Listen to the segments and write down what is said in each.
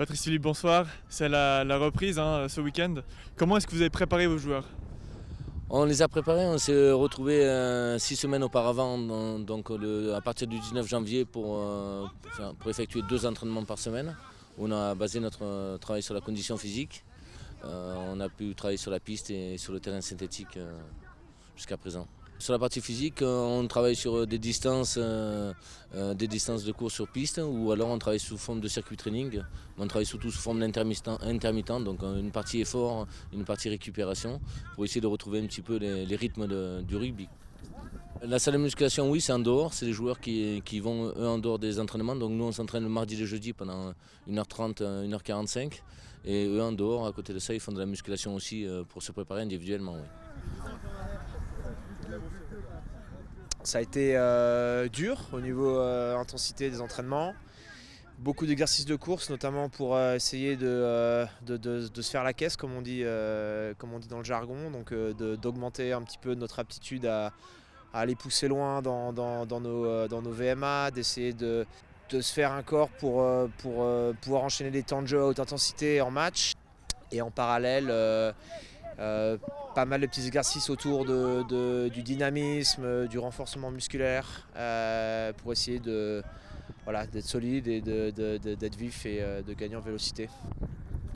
Patrice Philippe, bonsoir. C'est la reprise ce week-end. Comment est-ce que vous avez préparé vos joueurs? On les a préparés, on s'est retrouvés 6 semaines auparavant, à partir du 19 janvier pour effectuer 2 entraînements par semaine. On a basé notre travail sur la condition physique. On a pu travailler sur la piste et sur le terrain synthétique jusqu'à présent. Sur la partie physique, on travaille sur des distances de course sur piste, ou alors on travaille sous forme de circuit training. On travaille surtout sous forme d'intermittent, donc une partie effort, une partie récupération, pour essayer de retrouver un petit peu les rythmes du rugby. La salle de musculation, oui, c'est en dehors, c'est les joueurs qui vont eux en dehors des entraînements. Donc nous on s'entraîne le mardi et le jeudi pendant 1h30, 1h45, et eux en dehors, à côté de ça, ils font de la musculation aussi pour se préparer individuellement. Oui. Ça a été dur au niveau intensité des entraînements. Beaucoup d'exercices de course, notamment pour essayer de se faire la caisse, comme on dit dans le jargon, donc d'augmenter un petit peu notre aptitude à aller pousser loin dans nos VMA, d'essayer de se faire un corps pour pouvoir enchaîner des temps de jeu à haute intensité en match. Et en parallèle, pas mal de petits exercices autour du dynamisme, du renforcement musculaire, pour essayer d'être solide et d'être vif et de gagner en vélocité.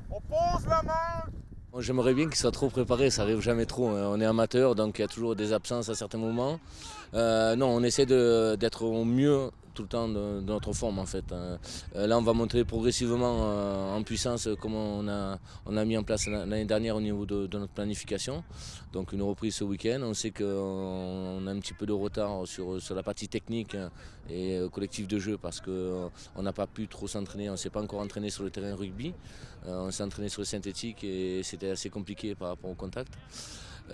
On pose la main. J'aimerais bien qu'il soit trop préparé, ça arrive jamais trop. On est amateur, donc il y a toujours des absences à certains moments. Non, on essaie d'être au mieux tout le temps de notre forme en fait. Là on va monter progressivement en puissance comme on a mis en place l'année dernière au niveau de notre planification. Donc une reprise ce week-end. On sait qu'on a un petit peu de retard sur la partie technique et collectif de jeu parce qu'on n'a pas pu trop s'entraîner, on ne s'est pas encore entraîné sur le terrain rugby. On s'est entraîné sur le synthétique et c'était assez compliqué par rapport au contact.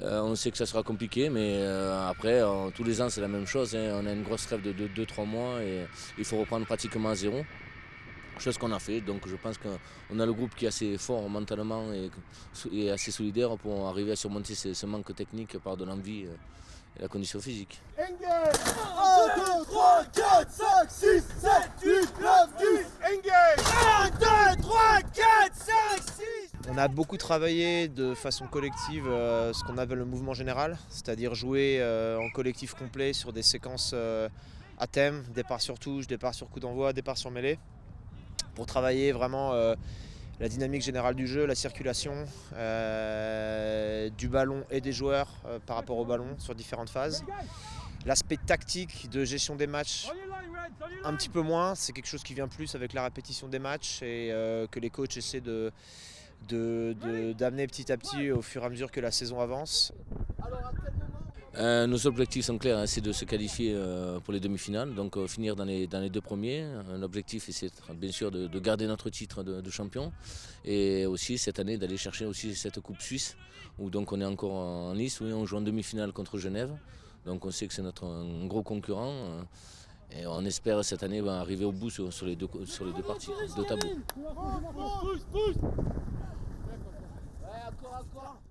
On sait que ça sera compliqué, mais après, tous les ans, c'est la même chose. On a une grosse trêve de 2-3 mois et il faut reprendre pratiquement à zéro. Chose qu'on a fait, donc je pense qu'on a le groupe qui est assez fort mentalement et assez solidaire pour arriver à surmonter ce manque technique par de l'envie et la condition physique. Engage. 1, 2, 3, 4, 5, 6, 7, 8, 9, 10. Engage. 1, 2, 3, 4, 5, 6. On a beaucoup travaillé de façon collective ce qu'on appelle le mouvement général, c'est-à-dire jouer en collectif complet sur des séquences à thème, départ sur touche, départ sur coup d'envoi, départ sur mêlée, pour travailler vraiment la dynamique générale du jeu, la circulation du ballon et des joueurs par rapport au ballon sur différentes phases. L'aspect tactique de gestion des matchs, un petit peu moins, c'est quelque chose qui vient plus avec la répétition des matchs et que les coachs essaient d'amener petit à petit au fur et à mesure que la saison avance. Nos objectifs sont clairs, c'est de se qualifier pour les demi-finales, donc finir dans les 2 premiers. L'objectif c'est bien sûr de garder notre titre de champion et aussi cette année d'aller chercher aussi cette Coupe Suisse où donc on est encore en lice, oui, on joue en demi-finale contre Genève, donc on sait que c'est un gros concurrent. Et on espère cette année arriver au bout sur les deux parties, 2 tableaux. Pousse. Ouais, encore.